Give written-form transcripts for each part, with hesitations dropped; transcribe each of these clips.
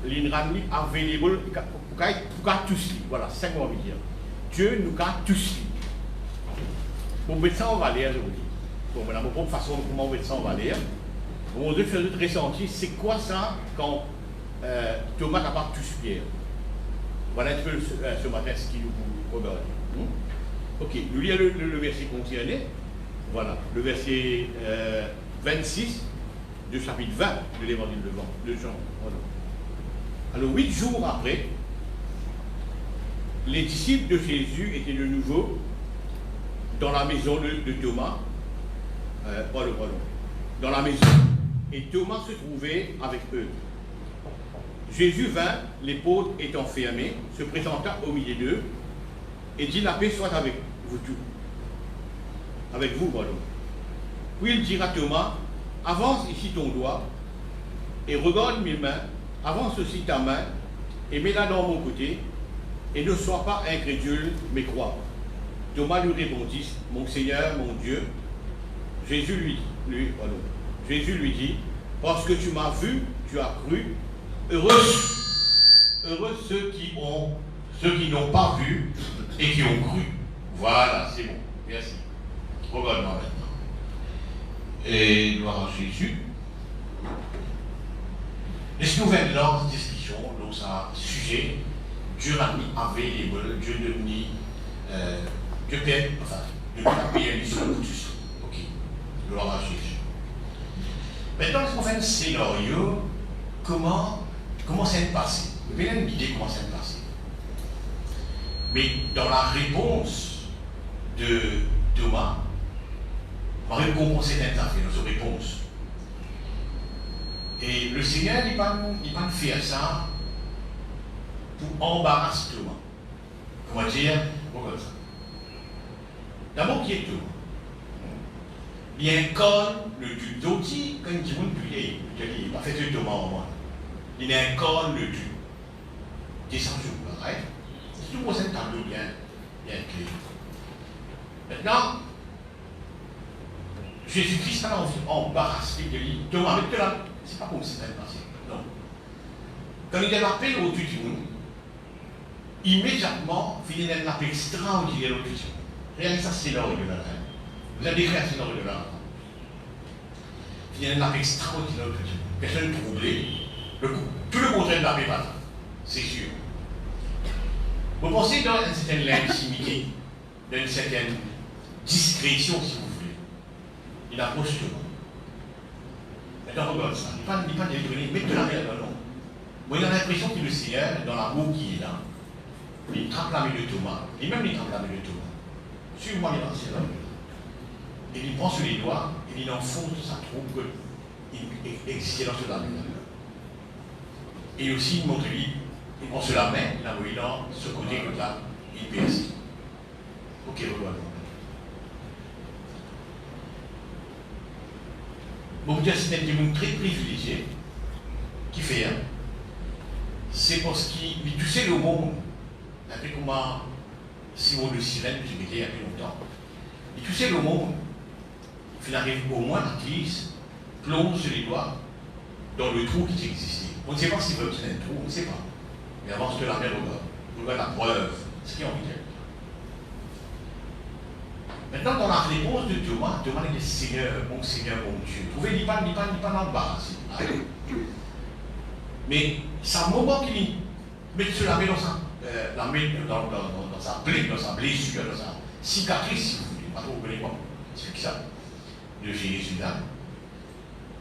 l'inrami available pour tous. Voilà, c'est ça qu'on veut dire. Dieu nous a tous. Pour mettre ça en valeur, je vous dis. Bon, la bonne façon de comment mettre ça en valeur. On doit faire notre ressenti, c'est quoi ça quand Thomas n'a pas tous Pierre. Voilà un peu ce matin ce qu'il nous regarde. Ok, nous lisons le verset concerné. Voilà, le verset 26 du chapitre 20 de l'évangile de Jean. Voilà. Alors, 8 jours après, les disciples de Jésus étaient de nouveau dans la maison de Thomas. Dans la maison. Et Thomas se trouvait avec eux. Jésus vint, les portes étant fermées, se présenta au milieu d'eux et dit: la paix soit avec vous tous. Avec vous, pardon. Puis il dira à Thomas: avance ici ton doigt et regarde mes mains, avance aussi ta main et mets-la dans mon côté et ne sois pas incrédule, mais crois. Thomas lui répondit: mon Seigneur, mon Dieu. Jésus lui dit: parce que tu m'as vu, tu as cru. Heureux ceux qui n'ont pas vu et qui ont cru. Voilà, c'est bon. Merci. Regarde-moi maintenant. Et gloire à Jésus. Les nouvelles langues discussion, donc ça sujet, Dieu n'a mis available, Dieu ne mis Dieu paie, enfin, Dieu n'a payé lui sur le tous. Ok. Gloire à Jésus. Maintenant, on fait un scénario, comment ça va passer. Vous pouvez nous guider comment ça va passer. Mais dans la réponse de Thomas, on va compenser cette affaire, notre réponse. Et le Seigneur, il va faire ça pour embarrasser Thomas. Comment dire? Pourquoi ça? D'abord, qui est Thomas? Il y a un corps, le duc d'Oti, quand il dit il n'a pas fait Thomas en moi. Il y a un corps, le duc. Descend sur le pareil. C'est tout un tableau bien clair. Maintenant, Jésus-Christ a embarrassé de lui. Thomas, mais là, c'est pas comme si ça allait passer. Non. Quand il a l'appel au dessus du monde, immédiatement, il y a un appel extraordinaire au dessus. Regardez ça, c'est l'ordre de la reine. Vous avez décrit c'est l'ordre de la reine. Il y a un appel extraordinaire au dessus. Personne troublé. Tout le contraire de l'appel pas. C'est sûr. Vous pensez dans une certaine intimité, dans une certaine discrétion, si vous voulez. Il approche tout le monde. Maintenant, regarde ça. Il n'est pas délivré, mais de la mer, non. Moi, il a l'impression que le Seigneur, dans l'amour qui est là, il trappe la main de Thomas. Et même il trappe la main de Thomas. Suis-moi, il est lancé là. Et il prend sur les doigts, et il enfonce sa trompe qu'il existait dans ce la main. Et aussi, il montre lui, il prend sur la main, il a envoyé dans ce côté comme ça, il perce. Ok, regarde. Bon, vous dire, c'est un témoin très privilégié qui fait, hein. C'est parce qu'il touchait le monde. Après comment Simon de Sirène, que j'ai mis il y a plus longtemps, il touchait le monde. Il arrive au moins l'Église, plonge les doigts dans le trou qui existait. On ne sait pas s'il veut que c'est un trou, on ne sait pas. Mais avance de la mer on regarde la preuve, ce qui est en vérité. Maintenant, dans la réponse de Thomas, Thomas dit: Seigneur, mon Dieu. Vous pouvez dire, il n'est pas l'embarrassé. Mais c'est un moment qu'il met sur la main dans sa plaie, dans sa blessure, dans sa cicatrice, si vous voulez. Pas trop, vous connaissez quoi? C'est ça, de Jésus là.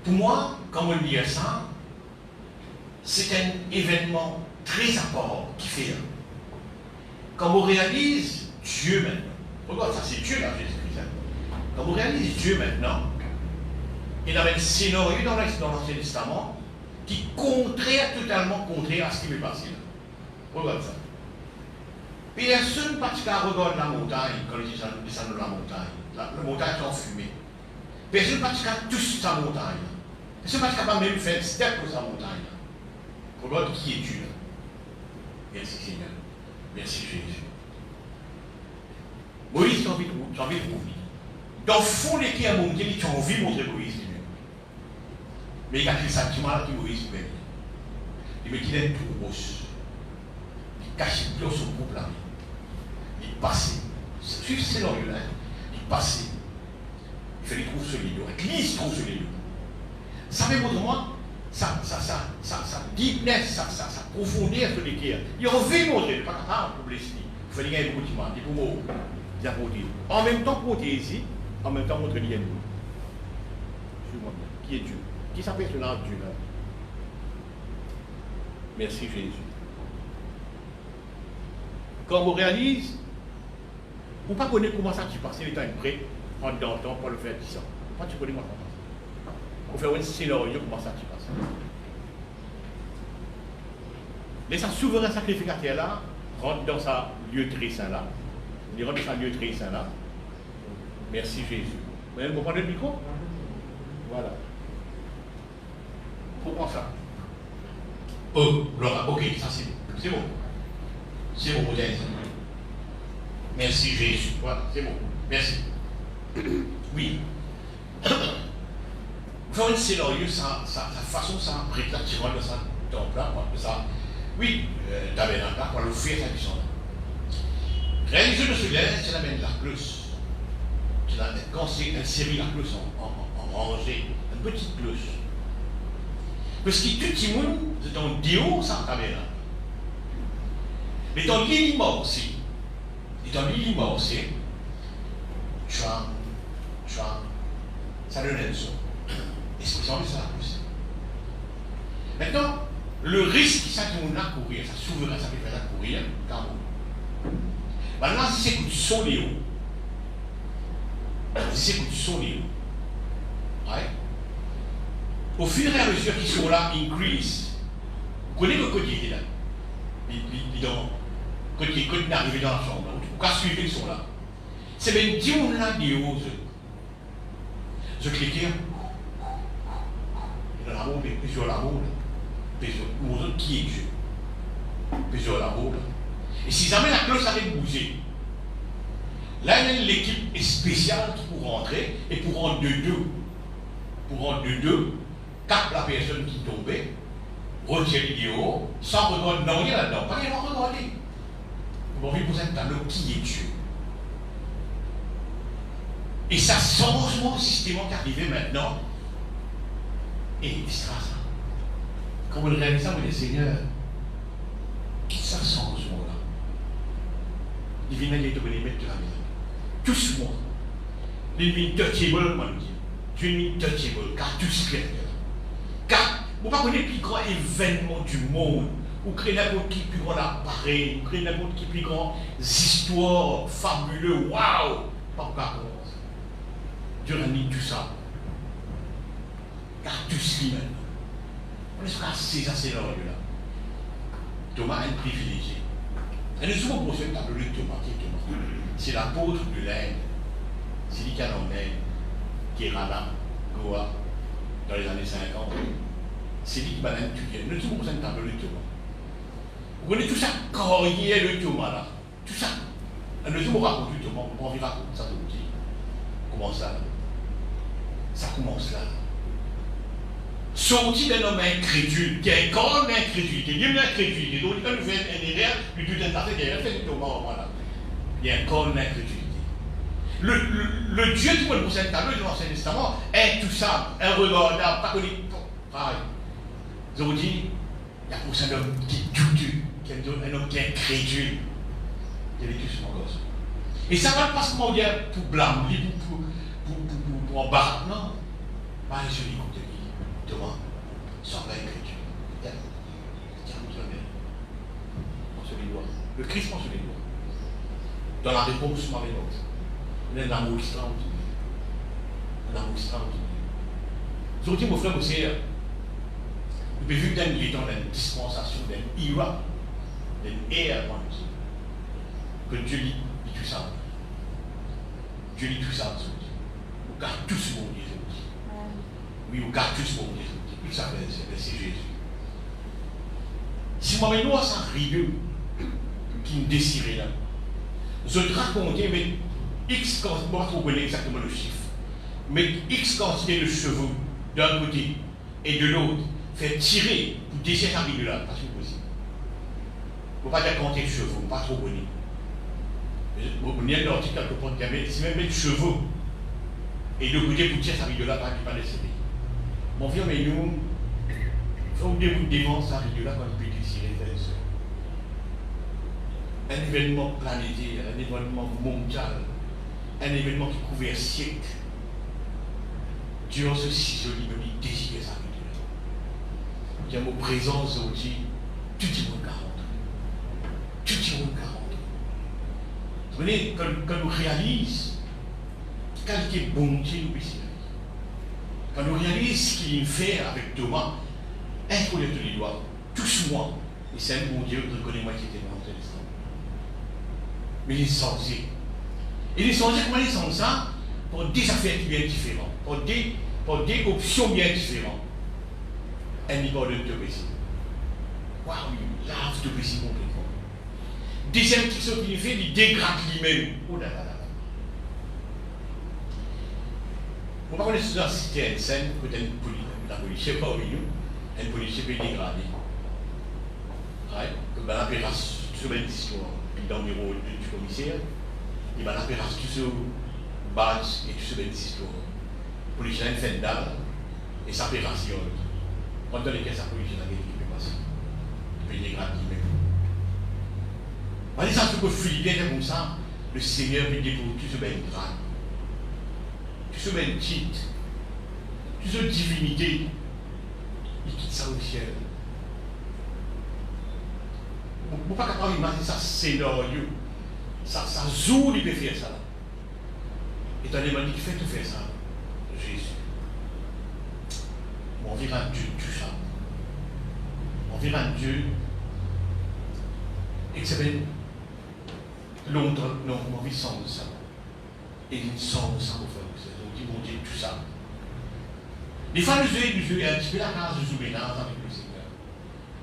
Pour moi, quand on lit ça, c'est un événement très important qui fait. Quand on réalise Dieu maintenant, regarde ça, c'est Dieu là, Jésus-Christ. Quand on réalise Dieu maintenant, il y avait un scénario dans l'Ancien Testament qui est totalement contraire à ce qui m'est passé là. Regarde ça. Personne parce qu'à regarder la montagne, quand ils descendent de la montagne, la montagne est en fumée. Personne parce qu'à toucher sa montagne. Personne parce qu'à même faire un step pour sa montagne. Regarde qui est Dieu là. Merci Seigneur. Merci Jésus. Moïse, j'ai envie de vous dire. Dans le fond, les qui a monté, ils ont envie de montrer Moïse. Mais il y a des sentiments là qui Moïse pouvait dire. il met qu'il est tout rouge. Il cache plus son groupe là. Il passe. Suivez ce scénario-là. Il passe. Il fait des trous sur les lieux. Il glisse trop sur les lieux. Ça fait autrement, ça deepness, ça profondeur sur les cœurs. Il revient montrer, pas capable pour blesser. Il faut gagner beaucoup de monde. Il faut dire. En même temps, pour ici, en même temps, montrer l'IN. Qui est Dieu? Qui s'appelle ce nom de Dieu là? Merci Jésus. Quand on réalise, vous ne pas connaître comment ça se passe, il est un prêt, en dedans temps pour le faire 10 ans. Quand tu connais comment ça passe. On fait un scénario, comment ça se passe. Mais sa souverain sacrificateur là, rentre dans sa lieu très saint là. Il rentre dans sa lieu très saint là. Merci Jésus. Vous comprenez le micro? Voilà. Comprends ça. Oh, Laura, ok, ça c'est bon. C'est bon. C'est bon, modèle. Merci Jésus. Voilà, c'est bon. Merci. Oui. Faire un scénario, sa façon, ça prétend dans sa temple là, ça. Oui, tabernacle là, pour le faire sa mission là. Réaliser le soleil, c'est la même la cloche. Quand c'est insérer la cloche en rangée, une petite cloche. Parce que tout le monde, c'est un Dieu, ça, tabernacle. Mais dans l'île aussi, ça donne un son. Expression de ça la plus. Maintenant, le risque que ça tourne à courir, ça souverain, ça peut faire à courir, car maintenant, si c'est que tu sons les hauts, ouais. Au fur et à mesure qu'ils sont là, increase. Vous connaissez le côté là? Quand il est arrivé dans la chambre, ou quand suivre ils sont là. C'est même Dieu là, Dieu. Je clique. Dans la bombe, plusieurs la bombe. Plusieurs qui est Dieu. Plusieurs la bombe. Et si jamais la cloche avait bougé, là, il y a l'équipe spéciale qui pour rentrer et pour rendre de deux. Pour rendre de deux, cap la personne qui tombait, retire l'idéo, sans regarder, non, il y a là-dedans, pas rien à regarder. Vous avez posé un tableau qui est Dieu. Et ça changement systémique qui arrivé maintenant, et il sera ça. Quand vous le réalisez, vous dites, Seigneur, qui ça changement-là? Il vient de te mettre de la maison. Tous moi. Il vient touchable, moi, Dieu vient touchable, car tous clair. Car, vous ne connaissez pas le plus grand événement du monde. Vous créez n'importe qui plus grand appareil, vous créez n'importe qui plus grand histoires fabuleuses, waouh! Pas pour commencer. Dieu a mis tout ça. Car tout ce qui maintenant. On est sur un scénario là. Thomas est un privilégié. Et nous souvent pour ce tableau de Thomas, qui est Thomas. C'est l'apôtre de l'Inde. C'est lui qui a l'emmène, qui est Rana, Goa, dans les années 50. C'est lui qui m'a intué. Nous souvent pour ce tableau de Thomas. Vous connaissez tout ça, quand il y a le Thomas là. Tout ça. Nous souvent raconter Thomas, on va raconter ça tout le temps. Comment ça? Ça commence là. Sorti d'un homme incrédule, qui a un corps d'incrédulité, il y a une incrédulité, donc quand nous faisons un erreur, lui tout un affaire, il y a un fait de Thomas, voilà. Il y a un corps d'incrédulité. Le Dieu qui me possède tableau de l'Ancien Testament est tout ça, un regardable, pas connu. Pareil. Je vous dis, il y a pour ça un homme qui est douteux, un homme qui est incrédule. Il y a tout mon gosse. Et ça va pas comment dire pour blâmer, pour embarquer, non. Pas les jolis comme lui. Thomas, sans pas écriture. Tiens, vous savez. On se les doigts. Le Christ prend sur les doigts. Dans la réponse, dans les notes. Il y a un amour extraordinaire. Un amour extraordinaire. Aujourd'hui, mon frère, c'est. Vous avez vu qu'il est dans une dispensation, d'une ira, d'une ère, que Dieu lit tout ça. Dieu lit tout ça. On garde tout ce monde. Oui, on garde tout ce monde. Tout ça, c'est Jésus. Si moi, maintenant, ça rideau qui me désirait là, je te racontais, mais X quantité, moi, je ne connais exactement le chiffre, mais X quantité de chevaux d'un côté et de l'autre, fait tirer pour déchirer sa vie de là, pas possible. Il ne faut pas dire compter chevaux, pas trop connu. Vous avez un article quelque part qui avait, si même mettre chevaux, et de côté pour tirer sa vie de là, pas décédé. Mon vieux, mais nous, il faut que devant sa vie de là quand il peut décider de faire ça. Un événement planétaire, un événement mondial, un événement qui couvre un siècle. Durant ce ciseau, il me dit désirer sa vie de là. Il y a mon présence aujourd'hui, tout est mon 40. Tout est mon 40. Vous voyez, quand nous réalisons quelle bonté nous ici, quand nous réalisons ce qu'il fait avec Thomas, un coup de les doigts, tous moi, et c'est un bon Dieu, reconnais-moi qui était dans notre instant. Mais il est censé. Il est censé, comment il est censé ça? Pour des affaires bien différentes, pour des options bien différentes. Un niveau de péché. Waouh, il lave de péché complètement. Deuxième question qu'il fait, il dégrade lui-même. Oh là là là. On va connaître dans citer une scène que la policier pas oublié, un policier peut dégrader. Comme la pérasse sur une histoire, puis dans le bureau du commissaire, il va la pérasse tout sur base et tout sur une histoire. Le policier a une fin d'âme et sa pérasse y pendant lesquelles sa policier n'a pas peut passer. Il peut dégrader lui-même. Par exemple, que Philippe comme ça, le Seigneur veut dire pour tout ce bien grade, tout ce bien titre, toute cette divinité, il quitte ça au ciel. On ne peut pas capable d'imaginer ça scénario, ça joue, il peut faire ça. Et dans les manies qui fait tout faire ça, Jésus. On verra Dieu tout ça. On verra Dieu. Et c'est bien. L'autre, non, mon vie sans ça. Et il sans ça pour faire ça. Donc, ils vont dire tout ça. Les fois, nous jouons un petit peu la case de jouer là avec le Seigneur.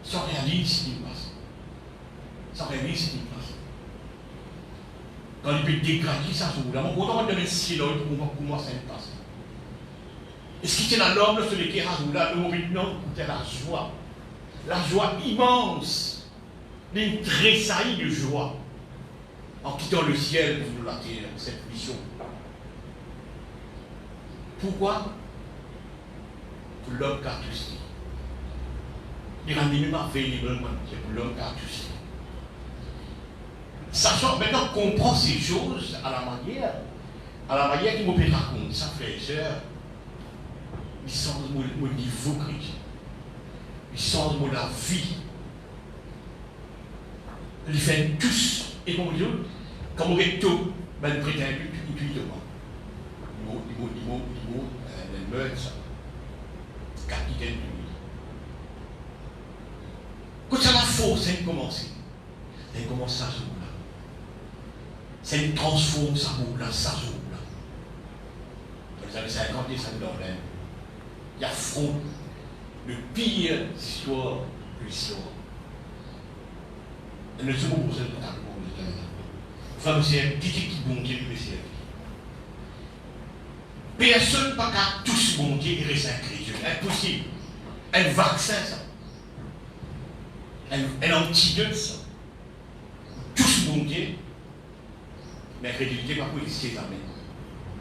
Sans réaliser ce qui passe. Sans réaliser ce qui passe. Quand il peut dégrader ça, on va donner silence pour comment ça se passe. Et ce qui tient à l'homme, c'est le cœur, là, le non, c'est la joie. La joie immense. Une tressaillie de joie. En quittant le ciel pour la terre, cette mission. Pourquoi? Pour l'homme qui a tout ça. Il a minimum available pour l'homme qui a tout ça. Sachant maintenant qu'on comprend ces choses à la manière qu'il me raconte ça, frères et sœurs, ils sont au niveau chrétien. Ils sont dans la vie. Ils font tous. Et comme dit, comme on est tout, ben le prétend intuitivement. Il meurt ça. Capitaine du lit. Quand ça la force, c'est commencé. Elle commence à jouer là. C'est une transforme ça joue là, ça joue là. Dans les années 50 et 50 ans, il affronte le pire histoire de l'histoire. Elle ne se trouve pour ça totalement. Enfin, c'est un petit qui bon Dieu qui fait. Personne n'a qu'à tous bon Dieu et rester chrétien. Impossible. Un vaccin, ça. Un antidote, ça. Tous bon Dieu. Mais la crédibilité n'est pas pour risquer ça.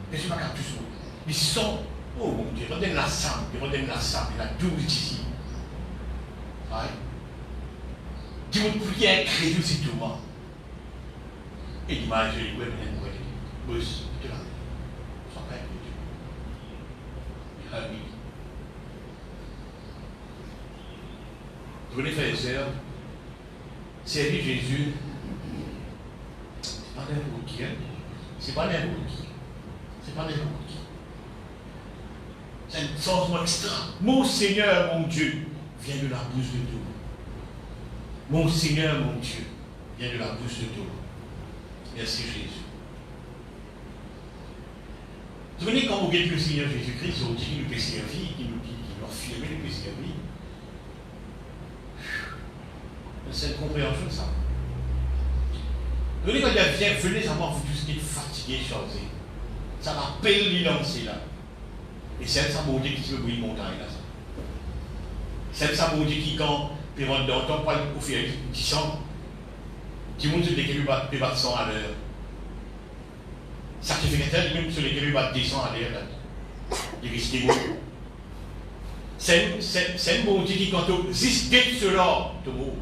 Personne n'a qu'à tous bon Dieu. Ils sont, oh mon Dieu, redonne la sable, il a 12 ici. Ouais. Dis mon prière crédule, c'est tout moi. Et l'image de l'Église, boss, tu l'as. Sans peine de Dieu. Ah oui. Vous voulez, frères et sœurs, servir Jésus, c'est pas n'importe qui, hein? C'est pas n'importe qui. C'est pas n'importe qui. C'est un changement extra. Mon Seigneur, mon Dieu, vient de la bouche de Dieu. Mon Seigneur, mon Dieu, vient de la bouche de Dieu. Merci Jésus. Vous venez quand vous regardez le Seigneur Jésus-Christ, ils ont dit qu'il nous peut servir, qu'il nous affirme qu'il nous peut servir. C'est une compréhension de ça. Vous venez quand il vient, venez savoir vous tous qui êtes fatigués, chargés. Ça m'appelle l'inancer là. Et c'est ça mon Dieu qui se veut une montagne là. C'est ça, mon Dieu, qui, quand, puis on entend pas au fait 10 ans, qui monte sur lesquels il bat 100 à l'heure. Sacrificateur, même sur lesquels il bat 200 à l'heure, il risque de mourir. C'est un bon Dieu qui, quand on zisquette cela, tout le monde,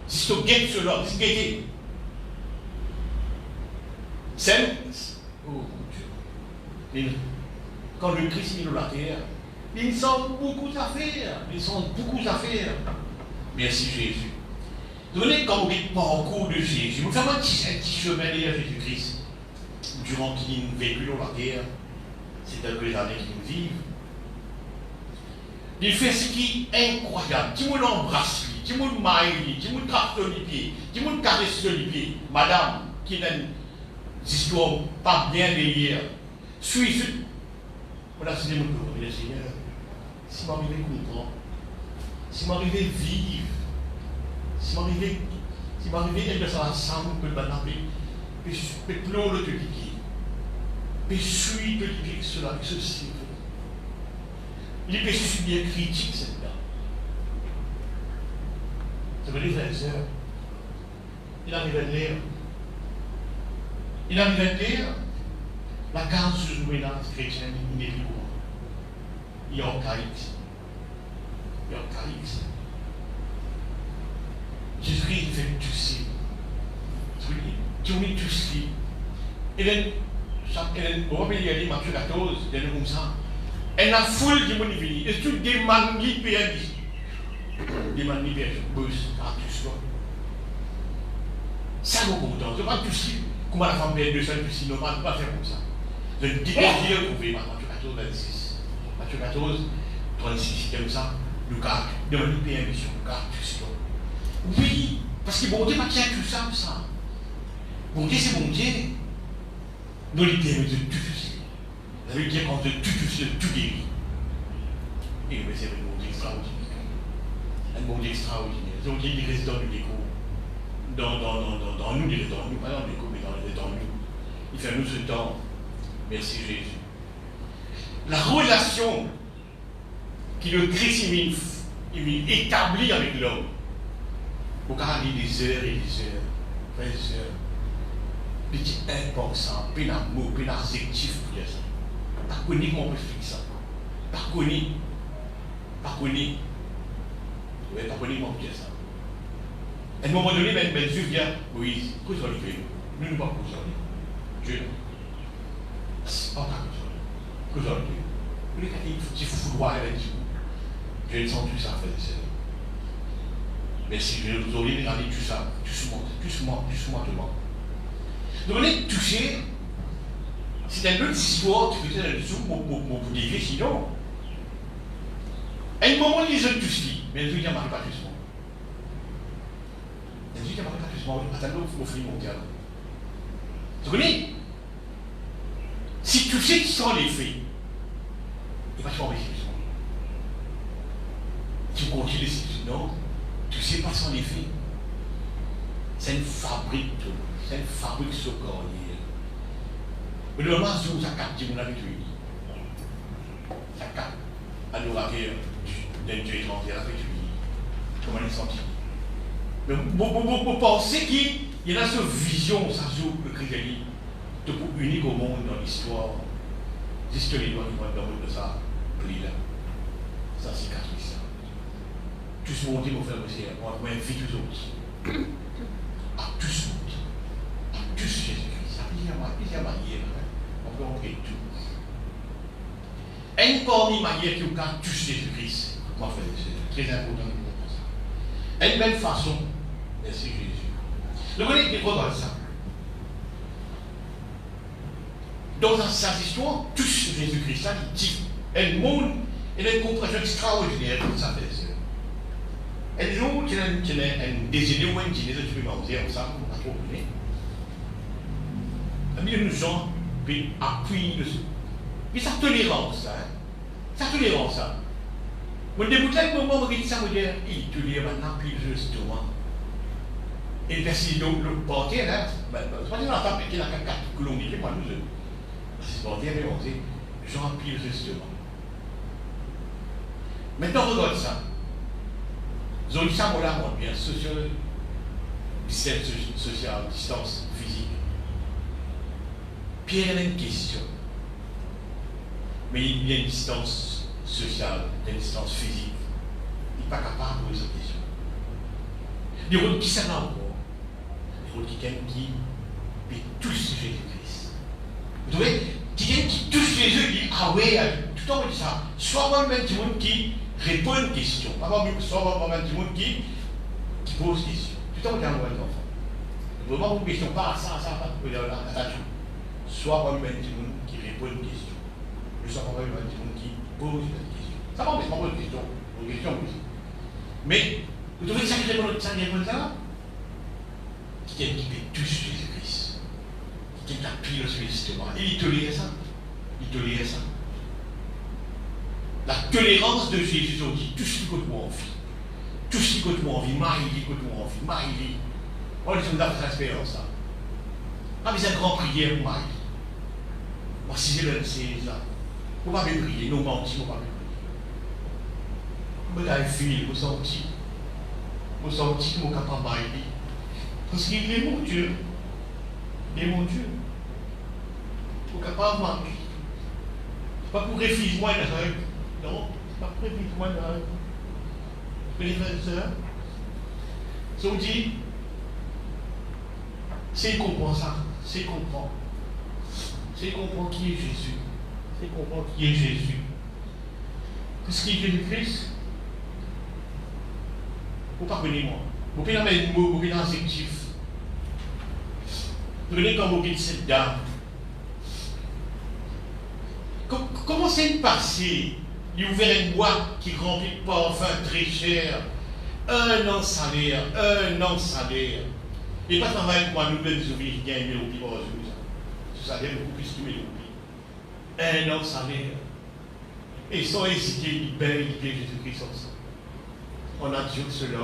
zisquette cela, zisquette. C'est. Oh mon Dieu. Quand le Christ est dans la terre, il semble beaucoup à faire. Il semble beaucoup à faire. Merci Jésus. Donnez quand vous dites parcours de Jésus. Vous faites un petit chemin derrière Jésus-Christ. Durant qu'il nous vécu dans la terre, c'est quelques années qu'il nous vivent. Il fait ce qui est incroyable. Tout le monde embrasse lui, tout le monde maille lui, tout le monde trappe sur les pieds, tout le monde caresse sur les pieds. Madame, qui n'a une histoire pas bien derrière, suis. Voilà, c'est mon tour, le Seigneur. Si m'arrivez comprendre, si m'arrivez vivre, si m'arrivez être dans ensemble que le banapé, puis plomb le te piquer, puis suis te piquer cela avec ceci. Les péchés sont bien critiques, cette dame. Ça veut dire, frères et sœurs, il arrive à lire. Il arrive à lire la case sous menace chrétienne, il n'est plus courant. Il est archaïque. Il est archaïque. Jésus-Christ fait tout ça. Tu mets tout ça. Et là, on va y aller, Matthieu 14, il y a comme ça. Elle a foule de mon vie. Et tout des manies pérennes. Des manies pérennes. Ça vous content. Je ne vais pas tout ça. Comment la femme perd 200 plus sinon, on ne va pas faire comme ça. Je dis que Dieu a trouvé Matthieu 14, 26. Matthieu 14, 36, comme ça. Lucas, de manies pérennes, Lucas, tout ça. Oui, parce que bon Dieu, pas qu'il y a tout ça, ça. Bon Dieu, c'est bon Dieu. Nous, les pérennes de tout ça. Ça veut dire qu'on te tout guérit. Et c'est un monde extraordinaire. Un monde extraordinaire. C'est un monde qui reste dans le déco. Dans nous, pas dans le déco, mais dans nous. Il fait nous ce temps. Merci Jésus. La relation que le Christ il établit avec l'homme. Vous regardez des heures et des heures. Frères et sœurs. Petit important, puis l'amour, puis l'adjectif pour dire ça. Pas connu comment on peut expliquer ça. Pas connu. Pas connu. Oui, pas connu comment on peut dire ça. À un moment donné, ben Dieu vient, Moïse, qu'est-ce qu'on fait? Nous ne pouvons pas causer. Dieu non. C'est pas causer. Qu'est-ce qu'on fait? Vous les catholiques, il faut fouloir avec Dieu. Dieu ne sent tout ça, frère et sœur. Mais si vous auriez regardé tout ça, doucement. Donc on est touché. C'est une autre histoire qui peut être dessous pour décrire, sinon. À un moment, ils ont tous dit, mais Dieu n'a pas tous moi. Dieu n'a pas tous moi. Attendez, il faut offrir mon cœur. Vous comprenez? Si tu sais qui sont les faits, il va te faire l'exception. Tu continues l'exception. Non, tu sais pas sans les faits. C'est une fabrique, ce corps. Mais le moment où ça capte, on avait tué. Ça capte. Adorateur d'un Dieu étranger, ça fait tuer. Comment il est senti? Mais vous pensez qu'il y a cette vision, ça joue le christianisme, de unique au monde dans l'histoire. Juste les doigts qui vont être dans le monde de ça, pris là. Ça cicatrise ça. Tous monter, mon frère, aussi, on va inviter tous autres. À tous monter. À tous Jésus-Christ. Il y a manière. On peut entrer tout. Une parmi manière qui a tous Jésus-Christ. Mon frère, c'est très important de comprendre ça. Une belle façon. Merci Jésus. Le connaître des dans ça. Dans sa histoire, tous Jésus-Christ, ça, il dit, un monde, il a une compréhension extraordinaire de sa thèse. Un jour, il y a un désigné ou un dîner de supplémentaire, ça, on n'a pas trop connu. Il nous gens, puis appuie dessus. Puis ça tolérance, ça. Ça tolérance, ça. Au début de la moment, on dit ça, on dit, il tolère maintenant, puis justement. Et si le portier, là, c'est pas dire l'entend, mais qu'il a 4 colonies, moi, nous, c'est le portier, mais on dit, j'en pile justement. Maintenant, regarde ça. Zone ça, on la montre bien, social, distance sociale, distance physique. Pierre a une question. Mais il y a une distance sociale, une distance physique. Il n'est pas capable de poser cette question. Des rôles qui s'en encore. Des rôles qui touchent Jésus-Christ. Vous voyez, quelqu'un qui touche Jésus, il dit, ah oui, tout le temps on dit ça. Soit moi même du monde qui répond à une question. Pas moi même du monde qui pose une question. Tout le temps on dit à moi enfant. Vraiment une question, pas ça, attention. Soit moi même du monde qui répond à une question. Ne soit pas moi même du monde qui pose une question. Ça va, mais c'est pas une question. Une question aussi. Mais, vous trouvez que ça qui répond ça? Quelqu'un qui touche Jésus-Christ. Quelqu'un qui appuie sur l'estomac. Et il tolérait ça. Il tolérait ça. La tolérance de Jésus qui touche le côté où on vit. Touche le côté où on vit. Marie, le côté où on vit. Marie. On est dans cette expérience là. Ah, mais c'est une grande prière pour Marie. Moi, si j'ai lancé ça, vous ne pouvez pas prier. Nous mentis, vous ne pouvez pas prier. Vous avez fini, vous sentez. Vous sentez que vous êtes capable de Marie. Parce qu'il est mon Dieu. Il est mon Dieu. Vous êtes capable de Marie. Ce n'est pas pour réfugier moi dans un. Non, c'est pas pour réfugier moi dans un. Mais les frères et sœurs, si on dit, c'est comprendre ça, c'est comprendre. C'est comprendre qui est Jésus. C'est comprendre qui est Jésus. Qu'est-ce qui est Jésus-Christ? Vous pardonnez-moi. Vous pouvez mettre un mot, vous pouvez un adjectif. Prenez comme vous dites cette dame. Comment c'est passé? Il a ouvert une boîte qui remplit de parfum très cher. 1 an de salaire, 1 an de salaire. Et pas travailler avec moi, nous devons nous ouvrir, il y a 1 000 roupies par jour. Ce salaire beaucoup plus que 1 000 roupies. 1 an de salaire. Et sans hésiter, il paye Jésus-Christ ensemble. On a Dieu cela.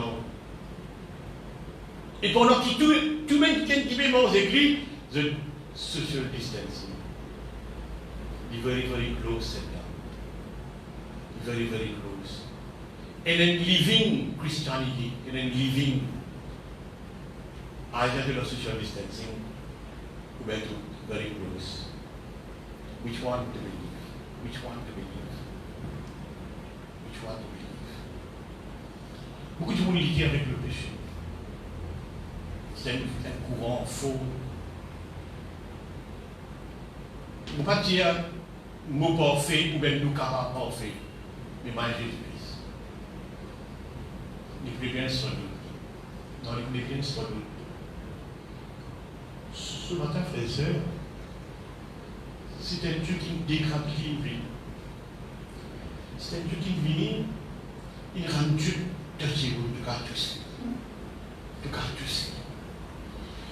Et pendant que tout le monde qui met aux églises, the social distancing. Be very, very close, cette dame. Very, very close. And then living Christianity, and then living either the social distancing, or very close. Which one to believe? Which one to believe? Which one to believe? Beaucoup de monde lié avec le péché. C'est un courant faux. On ne peut pas dire mot parfait ou bien nous capables parfait. Mais moi, Jésus-Christ. Il peut bien sans doute. Non, il peut bien sans doute. Ce matin, frères et sœurs, c'est un Dieu qui nous dégrade qui vit. C'est un Dieu qui vient, il rend Dieu de Dieu, de Cartus. De Cartus.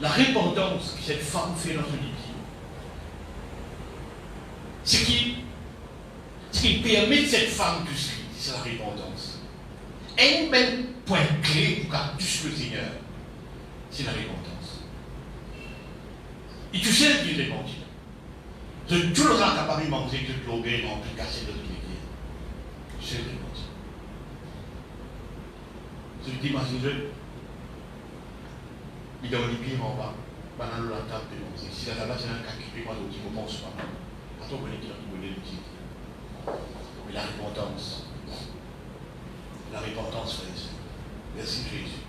La repentance que cette femme fait dans son vie, ce qui permet de cette femme de Christ, c'est la repentance. Et même point clé pour Cartus le Seigneur, c'est la repentance. Et tu sais qu'il est repentir. De tout le rang capable de manger, de l'obéir, de casser de toutes les pieds. Tu sais le repentir. Je lui dis, imagine-le. Il est dans les pieds en bas, pendant la table de manger. Si la table c'est un cas qui fait pas d'autre, il ne pense pas. Attends, on est qui le dit. Mais la repentance, frère et sœurs. Merci Jésus.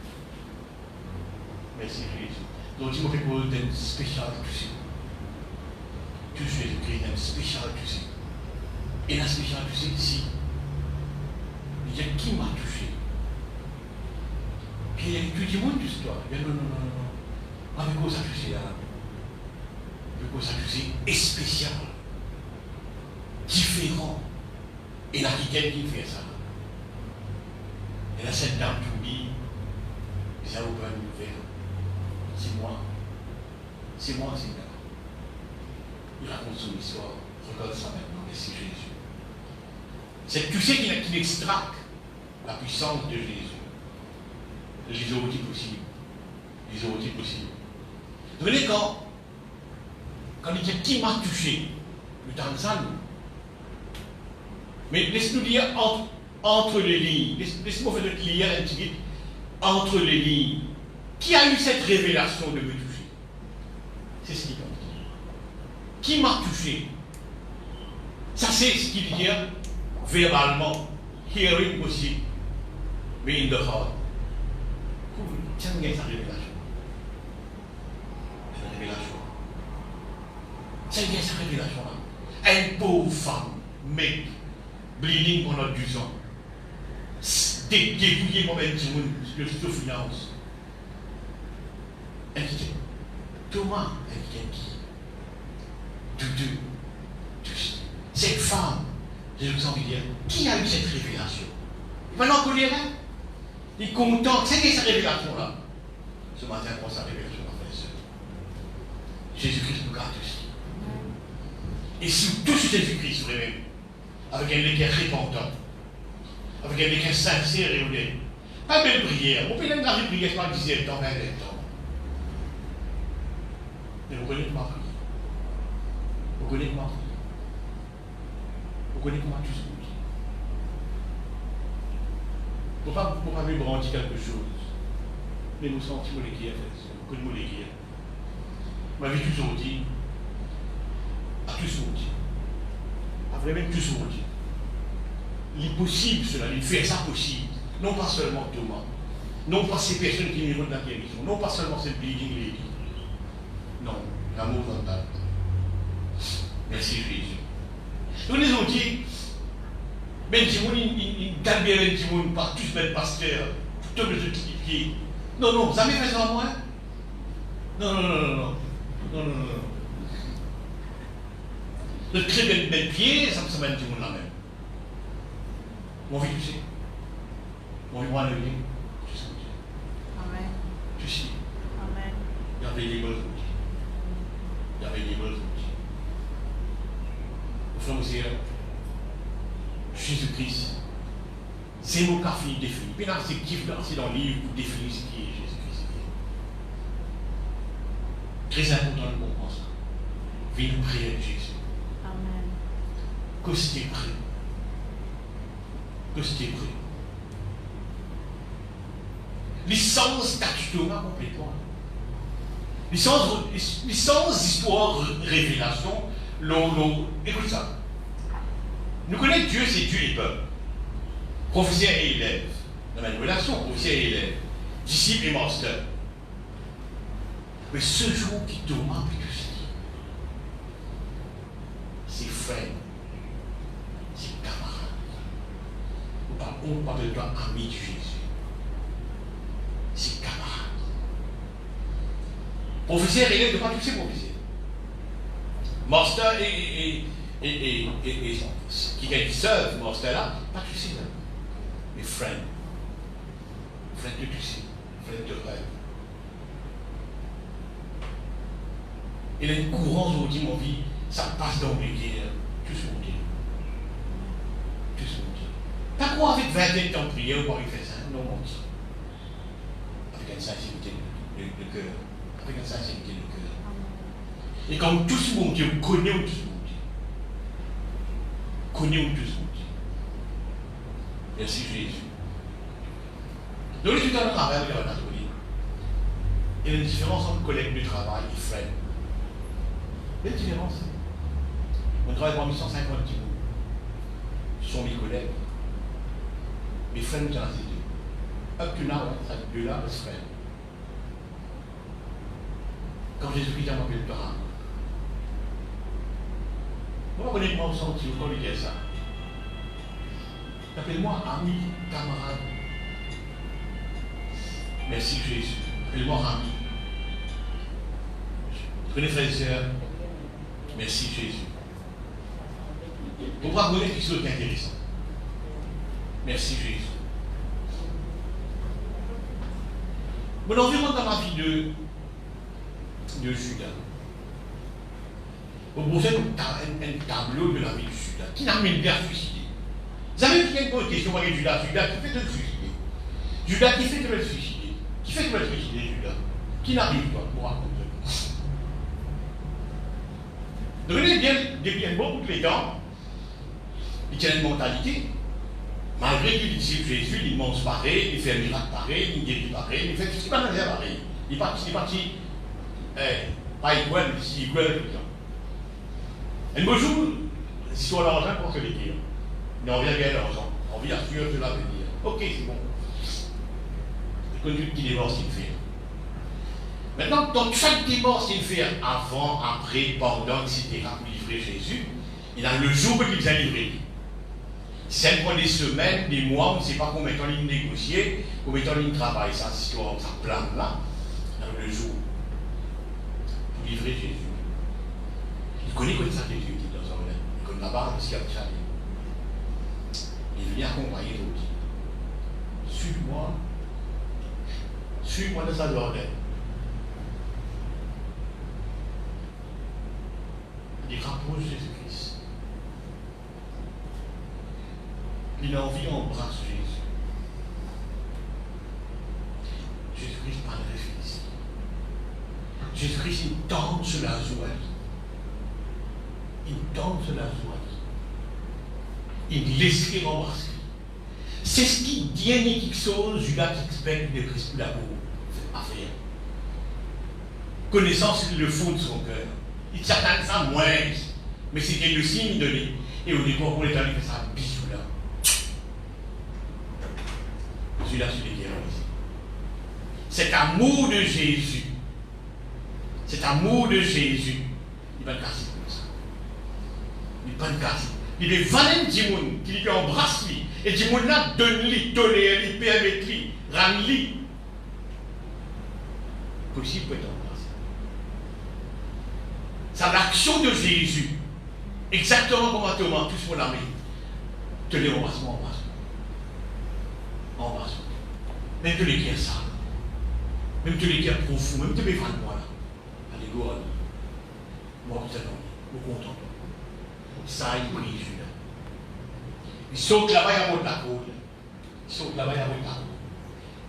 Merci Jésus. Donc, il me propose d'être spécial, tu sais. Tu sais, Jésus-Christ, un spécial, tu sais. Et la spécial, tu sais, ici. Il y a qui m'a touché. Puis il y a tout le monde d'histoire. Non. Avec quoi ça touché là? Avec quoi ça touché? Et spécial. Différent. Et là, quelqu'un qui fait ça. Et là, cette dame tout dit, ça vous peut nous faire. C'est moi. C'est moi, Seigneur. Il raconte son histoire. Regarde ça maintenant. Merci Jésus. C'est tout ce qui extracte la puissance de Jésus. Les outils possibles. Les outils possibles. Vous voyez, quand il dit qui m'a touché, le Tanzanie. Mais laisse-nous lire entre les lignes. Laisse-moi faire lire un petit peu. entre les lignes, qui a eu cette révélation de me toucher? C'est ce qui compte. Qui m'a touché? Ça, c'est ce qu'il dit verbalement. Hearing aussi, mais in the heart. Tiens, sa révélation. Sa révélation. C'est bien sa révélation là. Une pauvre femme, mec, bleeding pendant 12 ans. Dépouillé comme un petit monde de souffrance. Elle dit, Thomas, elle dit qui? Doudou. Cette femme, je vous envie de dire, qui a eu cette révélation? Maintenant qu'on est là, il est content. C'est sa révélation là. Ce matin, pour sa révélation, frères et sœurs. Jésus-Christ nous garde aussi. Et si vous touchez Jésus-Christ vous-même, avec un cœur repentant, avec un cœur sincère et honnête, pas belle prière. On peut même dans une prière, pas 17 ans, 20 ans. Mais vous connaissez ma prière. Vous connaissez ma prière. Vous connaissez comment tout ce monde. Vous ne pouvez pas me brandir quelque chose. Mais nous sentons les guerres, vous connaissez les guerres. Ma vie toujours dit, à tout ce monde. À vraiment tout ce monde. Il est possible cela, il fait ça possible. Non pas seulement Thomas, non pas ces personnes qui méritent la guérison, non pas seulement cette building lady. Non, l'amour total. Merci Jésus. Nous les avons dit, ben Timon, il gagne bien Ben Timon par tous les pasteurs, tous les autres qui. Non, non, vous avez fait ça à moi? Non, non, non, non, non. Non, non, non. Le très bel pied, ça me Ben Timon là même. Mon vie, tu sais. Mon vie, moi, le vie. Tu sais. Amen. Tu sais. Amen. Il y avait des besoins. Il y avait des besoins. Frères et sœurs, Jésus-Christ, c'est mon café défini. Puis là, c'est dans le livre pour définir ce qui est Jésus-Christ. Très important de comprendre ça. Vive nous prier de Jésus. Amen. Que c'était prêt. Que c'était prêt. Licence statutorat complètement. Licence histoire, révélation. Écoute ça. Nous connaissons Dieu, c'est Dieu et peuple. Professeur et élève. Dans la relation, professeur et élève. Disciple et master. Mais ce jour qui Thomas puis tout ça, c'est frère. C'est camarade. On parle de toi, ami de Jésus. C'est camarade. Professeur et élève, de pas tous ces professeurs. Master et qui servent Master là, pas tous ces là. Mais friend. Friend de tous ces. Friend de rêve. Il y a une courance aujourd'hui, mon vie, ça passe dans les guerres. Tout ce monde dit. Tout ce monde dit. Pas quoi avec 20 ans de prière ou quoi il fait ça. Non, mon Dieu. Avec une sincérité de cœur. Avec une sincérité de cœur. Et comme tout ce monde Dieu connaît tout ce monde Dieu. Connaît tout ce monde Dieu. Merci Jésus. Dans les études de travail, il y a une différence entre collègues de travail et frères. Il y a une différence. On travaille parmi 150 petits groupes. Ce sont mes collègues. Mes frères nous ont dit. Up to now, ça dit deux là, mes frères. Quand Jésus-Christ a m'appelé le parent. Moi, honnêtement, je sens que vous connaissez ça. Appelle-moi ami, camarade. Merci Jésus. Appelle-moi ami. Je connais frères et sœurs. Merci Jésus. Pourquoi vous voulez quelque chose d'intéressant? Merci Jésus. Mon environnement dans ma vie de Judas. Vous avez un tableau de la vie de Judas qui n'amène pas à suicider. Vous avez une question pour Judas qui fait de le suicider. Judas qui fait de le suicider. Qui fait de le suicider, Judas? Qui n'arrive pas pour raconter. Donc, il y a bien beaucoup de temps, il y a une mentalité. Malgré qu'il disciple Jésus, il mange pareil, il fait un miracle pareil, il guérit pareil, il fait tout ce qu'il va faire pareil. Il est parti, pas igual, mais si igual. Et le jour, si on a l'argent pour se le dire, mais on vient gagner l'argent, on vient assurer de l'avenir. Ok, c'est bon. C'est connu qui divorce qu'il fait. Maintenant, dans chaque divorce qu'il fait, avant, après, pendant, etc., pour livrer Jésus, il a le jour où il les a livrés. C'est pour des semaines, des mois, on ne sait pas combien de temps il négocier, combien de temps il travaille, ça plane là, dans le jour, pour livrer Jésus. Il connaît comme ça Jésus qui est dans son rêve, comme là-bas, parce qu'il a déjà il vient accompagner l'autre. Suis-moi dans sa ordre. Il rapproche Jésus-Christ. Il a envie d'embrasser Jésus. Jésus-Christ pas de réflexion. Jésus-Christ, il danse la joie. Il danse la joie. Il laisse embrasser. C'est ce qui dit quelque chose, Judas qui expecte de Christ d'amour. C'est pas faire. Connaissance, c'est le fond de son cœur. Il s'attend ça moins. Mais c'était le signe de lui. Et au début, on est allé faire ça bisou là. Celui-là, c'est le guerrier. Cet amour de Jésus. Cet amour de Jésus. Il va le casser comme ça. Il va le casser. Il est valent du monde qui lui embrasse lui. Et du monde là, donne-lui, tolère-lui, permet-lui, rend-lui. Possible peut être embrassé. C'est l'action de Jésus. Exactement comme à Thomas, tous pour l'armée. Te les embrassement, embrassement. Même te les guerres sales. Même te les guerres profondes. Même te les fans moi là. Allez, go, allez. Moi, vous êtes content. Ça, il prie Judas. Il saute là-bas, il monte la côte. Il saute là-bas, il monte la côte.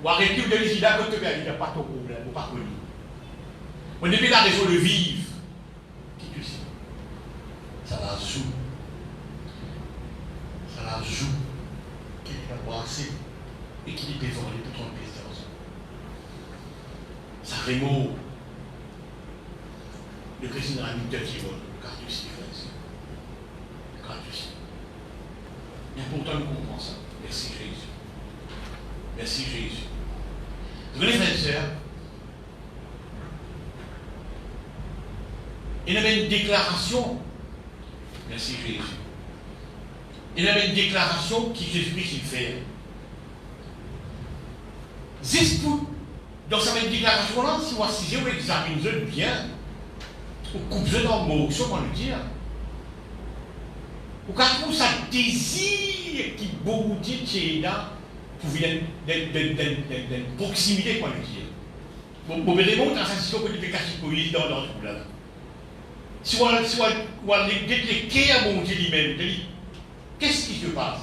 Ou arrêtez de les idées, quand tu veux, il n'y a pas ton problème, ou pas connu. On n'est plus la raison de vivre. Qui tu sais? Ça la joue. Ça la joue. Qui va brasser. Et qui peut voler pour ton pièce d'argent. Ça remonte. Le président a mis 2 secondes, car tu sais, frère. Il est important de comprendre ça. Merci Jésus. Merci Jésus. Vous voyez, frères et sœurs, il avait une déclaration. Merci Jésus. Il avait une déclaration qui Jésus-Christ fait. Juste pour, dans cette déclaration-là, si vous examinez bien, vous coupez dans le mot, comment le dire. Ou quand vous ça désir qui beaucoup dit chez là pour venir d'une proximité quoi le dire. Vous verrez mon transition que tu cacher pour lui dans tout là. Si on les cœurs mon Dieu lui-même, qu'est-ce qui se passe?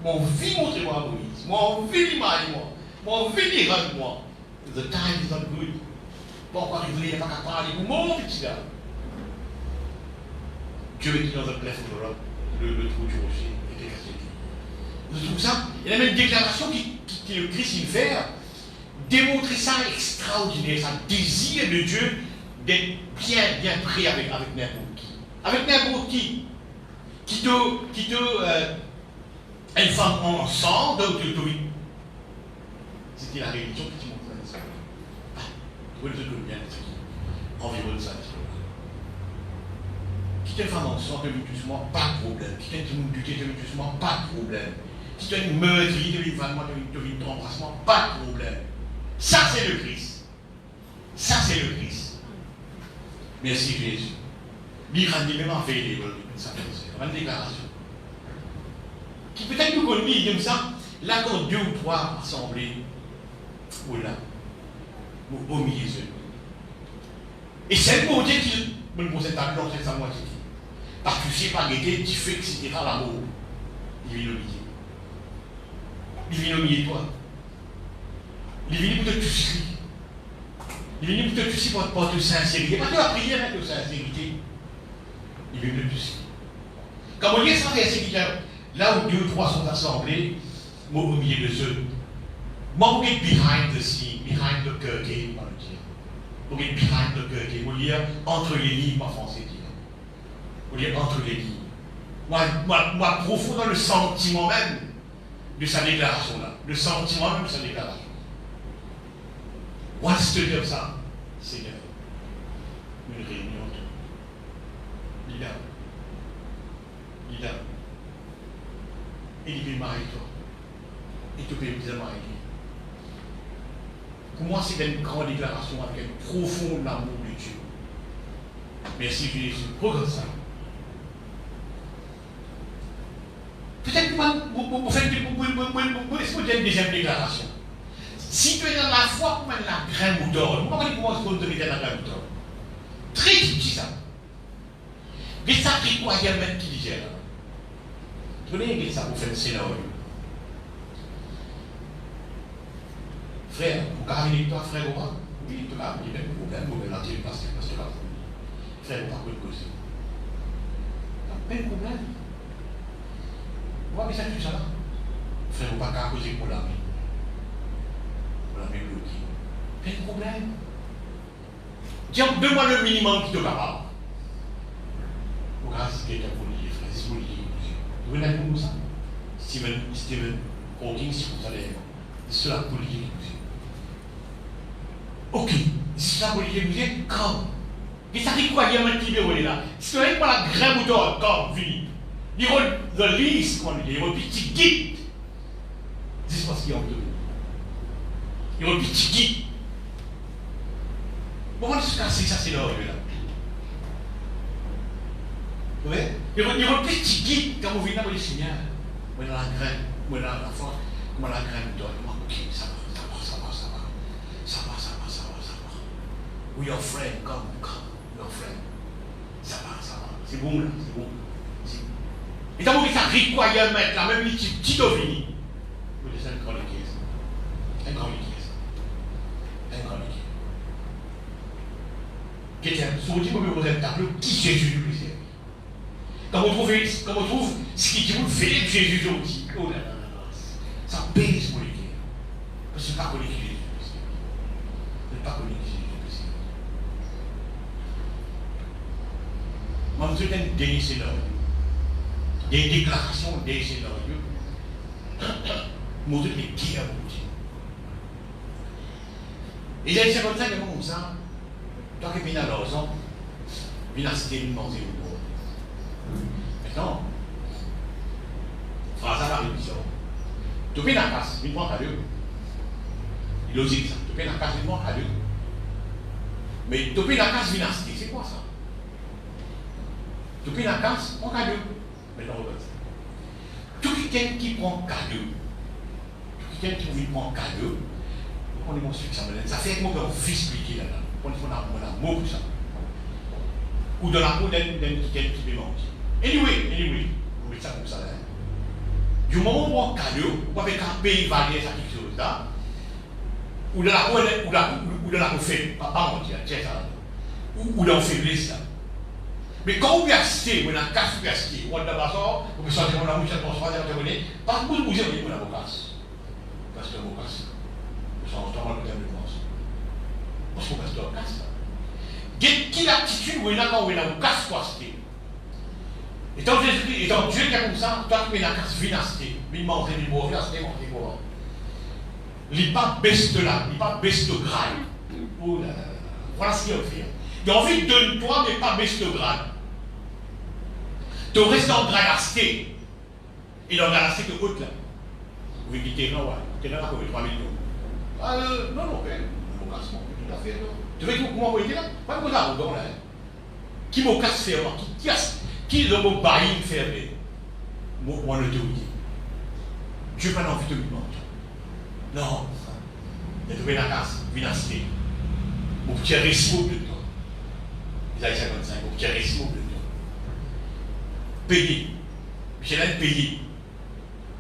Mon vie montre-moi Moïse, mon vie l'image moi, mon vie l'irrade moi. The time is not good. Pourquoi il ne pas parler pour mon petit là? Dieu est dans un clef de l'Europe. Le trou du rocher était cassé. Je trouve ça, il y a même une déclaration que le Christ il fait, démontrer ça extraordinaire, ça désir de Dieu d'être bien prêt avec n'importe qui. Avec n'importe qui une femme ensemble, donc c'était la religion qui montrait ça. Vous le savez bien, environ ça. Si tu es une femme ensemble, doucement, pas de problème. Si tu es une buté, doucement, pas de problème. Si tu es une meurtrier, tu es une embrassement, pas de problème. Ça, c'est le Christ. Ça, c'est le Christ. Merci Jésus. L'Iran dit même en fait une déclaration. Qui peut-être nous connaît, comme ça, là, quand 2 ou 3 assemblés, ou là, au milieu d'eux. Et c'est le mot Dieu qui me pose cette table, c'est sa moitié. Parce que c'est pas guetté, tu fais que c'était pas l'amour. Il vient au milieu. Il vient au milieu de toi. Il vient pour te toucher. Il vient pour te toucher pour te sincérité. Pas que la prière est de sincérité. Il vient te toucher. Comme on dit ça, c'est là où 2 ou 3 sont assemblés, Moi, au milieu de ceux. Moi, je suis behind the scene, behind the curtain, on va le dire. Je suis behind the curtain. Je lire entre les lignes, pas français dire. Je lire entre les lignes. Moi, profond dans le sentiment même de sa déclaration là. Le sentiment même de sa déclaration. Moi, je te dis ça, Seigneur. Une réunion. Lila. Et il dit, marie-toi. Et tu peux me dire, marie-toi. Pour moi, c'est une grande déclaration avec un profond amour de Dieu. Merci Jésus. Regarde ça. Peut-être que vous faites une deuxième déclaration. Si tu es dans la foi, comment la graine ou d'or? Comment est-ce que tu es dans la graine ou d'or? Très petit ça. Mais ça fait quoi? Il y a un mec qui disait là. Vous voyez ça pour faire le scénario. Frère, vous avez avec toi, frère, ou pas? Oui, tu as un problème, vous avez un pasteur, frère, vous n'avez pas de cause. Pas de problème. Vous avez ça tout ça là? Frère, vous n'avez pas de cause pour l'ami. Pour l'ami bloqué. Pas de problème. Tiens, donne-moi le minimum qui te capable. Vous avez quelqu'un pour lier, frère, c'est pour lier. Vous voyez comme ça? Stephen Hawking, si vous allez, c'est cela pour lier. Ok, si ça pour lier, comme. Et ça dit quoi, il y a un petit peu là. Si vous n'avez pas la graine ou d'or, comme, fini. Il y a le liste, il y a un petit guide. C'est ce qu'il y a en deux. Il y a un petit guide. Pourquoi est-ce que ça, c'est là, là? Vous voyez? Il y a un petit guide quand vous venez dans le Seigneur. Moi, dans la graine, moi, dans la foi, moi, la graine d'or. Ok, ça va. We are friends, come, we are friends. Ça va. C'est bon là, c'est bon. Et t'as vu que ça requiert mettre la même petit ovini. Vous laissez un grand liquide. Un grand liquide. Quelqu'un, si vous dites que vous avez un tableau, qui Jésus du plaisir? Quand on trouve ce qui dit, vous faites Jésus aussi. Oh là là, ça pèse pour l'équilibre. Parce que c'est pas pour l'équilibre. C'est pas pour l'équilibre. Moi, je suis un dernier scénario. Des déclarations, des scénarios. Moi, je suis qui à vous dire. Et j'ai 55 ans comme ça. Toi qui viens à l'argent, viens à citer une manger au bord. Maintenant, phrase à la révision. Tu viens à la casse, une fois à deux. Il logique ça. Tu viens à la casse, une fois à deux. Mais tu viens à la casse, viens à citer. C'est quoi ça? Tu payes la casse, on cadeau. Maintenant, regarde ça. Tout quelqu'un qui prend cadeau, on est mon succès, ça fait que moi, on fait expliquer là-dedans. On a mot pour ça. Ou dans la peau d'un quelqu'un qui me manque. Anyway, vous mettez ça comme ça là. Du moment où on cadeau, on va faire payer varier ça quelque chose là. Ou dans la peau fait, pas mentir, tiens ça. Ou dans la faiblesse là. Mais quand vous assistez, vous avez un casse, vous assistez, vous avez un bassin, vous pouvez sortir mon amour, vous avez un témoigné, parce que vous avez un avocat. Parce que vous casse. Vous savez, on va le terme de France. Parce que vous avez un casse. Quelle attitude vous avez quand vous avez un casse pour assister? Étant Dieu qui est comme ça, toi qui avez un casse, viens assister. Viens manger, viens boire, viens assister, manger, boire. Il n'est pas baisse de là, il n'est pas baisse de grade. Oh là là là. Voilà ce qu'il a fait. Il a envie de donner-toi, mais pas baisse de grade. Tu restes dans le grade et dans le grade de haute là. Vous quittez là, tu es là pour 3 millions. Ah non, mon cassement, tout à fait. Tu veux comment vous êtes là? Pas de ça, là. Qui m'a cassé faire, qui le mot bailli faire, moi le dis. Dieu n'a pas envie de me demander. Non, il a trouvé la casse, vinassité. Mon petit récit au plus de temps. Ils avaient 55, mon petit récit au plus de temps. Payé. Michel payé.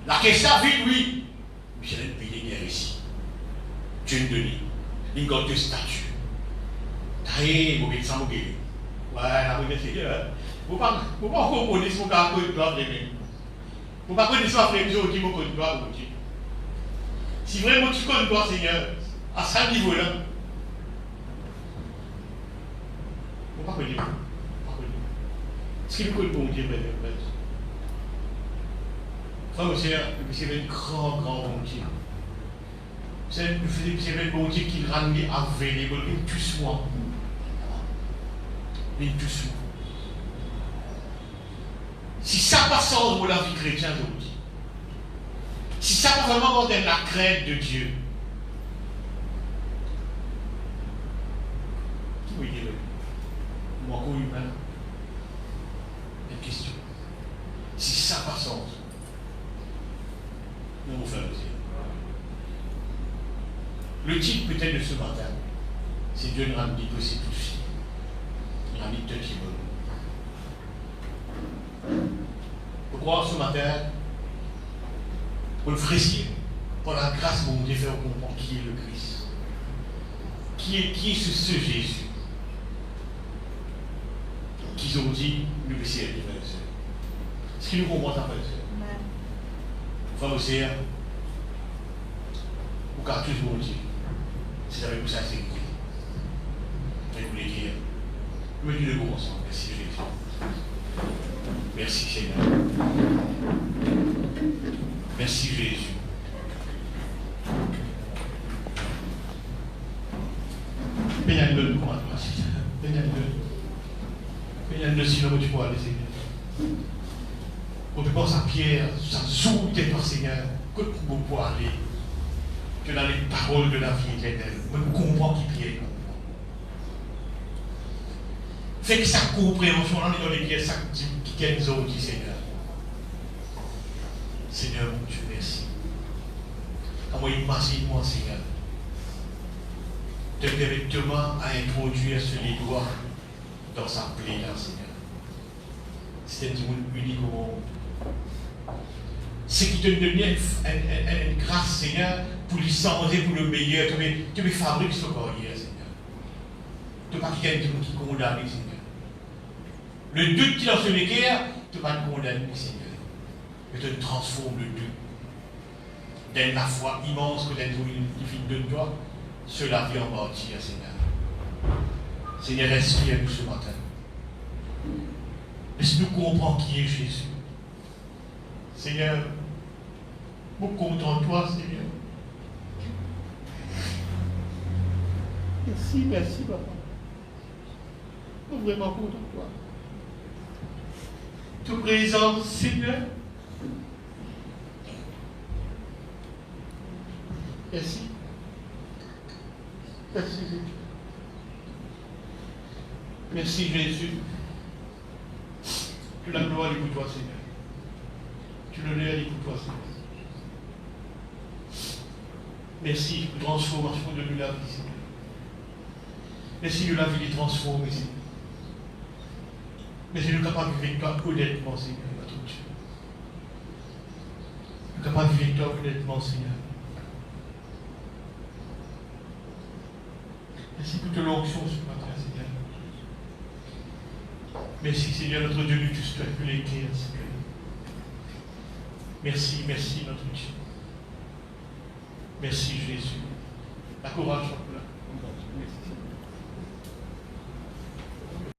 La question vite, oui. Michel payé bien réussi. Dieu nous donne. Il garde deux statues. Taïe, vous mettez ça, vous mettez. Ouais, la bonne c'est que. Vous ne pouvez pas comprendre ce qu'on a fait de toi, frère. Vous ne pouvez pas connaître ça, frère, qui m'a connu, vous Si vraiment tu connais toi, Seigneur, à ce niveau-là, on ne va pas connaître. Ce qu'il nous connaît, bon Dieu, frère, c'est un grand bon Dieu. C'est un bon Dieu qui rend available, il touche moi. Il touche moi. Si ça passe dans la vie chrétienne aujourd'hui, si ça passe vraiment dans la crainte de Dieu, qui vous dit moi, comme humain, une question. Si ça passe en nous vous faire aussi. Le titre peut-être de ce matin, c'est Dieu nous ramène possible tout suite. Il ramène tout qui veut. Pourquoi ce matin, pour le frisquer, pour la grâce de Dieu, faire comprendre qui est le Christ. Qui est ce Jésus qu'ils ont dit, nous aussi, les frères et sœurs. Ce qui nous comprend, frères et sœurs. Frères et sœurs, vous car toujours bon Dieu. C'est avec vous ça, c'est vous. Je vais vous le dire. Nous mettons le mot ensemble. Merci Jésus. Merci Seigneur. Merci Jésus. Bénis-le pour moi, Seigneur. Bénis-le sinon tu pourras aller, Seigneur. On te pense à Pierre, ça zoom tes pas, Seigneur. Que nous pouvons aller. Que dans les paroles de la vie éternelle, nous comprenons qui Pierre comprend. Fait que sa compréhension, on est dans les pièces qui nous ont dit, Seigneur. Seigneur, mon Dieu, merci. Comment imagine-moi, Seigneur, de directement à introduire ce doigts dans sa plaie, là, Seigneur. C'est un monde unique au monde. C'est qui te donne une grâce, Seigneur, pour lui changer pour le meilleur. Tu me fabriques ce corps hier, Seigneur. Tu ne pas quelqu'un qui condamne, Seigneur. Le doute qui est dans ce guerre, tu ne pas te condamner, Seigneur. Mais tu transformes le doute dans la foi immense que tu as divine de toi, sur la vie en mentir, Seigneur. Seigneur, inspire-nous ce matin. Laisse-nous comprendre qui est Jésus. Seigneur, nous comptons toi, Seigneur. Merci, papa. Nous vraiment comptons toi. Tout présent, Seigneur. Merci. Merci, Jésus. Merci, Jésus. Que la gloire est pour toi, Seigneur. Que l'honneur est pour toi, Seigneur. Merci pour la transformation de la vie, Seigneur. Merci de la vie est transformée, Seigneur. Mais je suis capable de vivre avec toi honnêtement, Seigneur, notre Dieu. Je suis capable de vivre avec toi honnêtement, Seigneur. Merci pour toute l'onction ce matin, Seigneur. Merci, Seigneur, notre Dieu, nous tous toi, que les cœurs, Seigneur. Merci, notre Dieu. Merci, Jésus. La courage.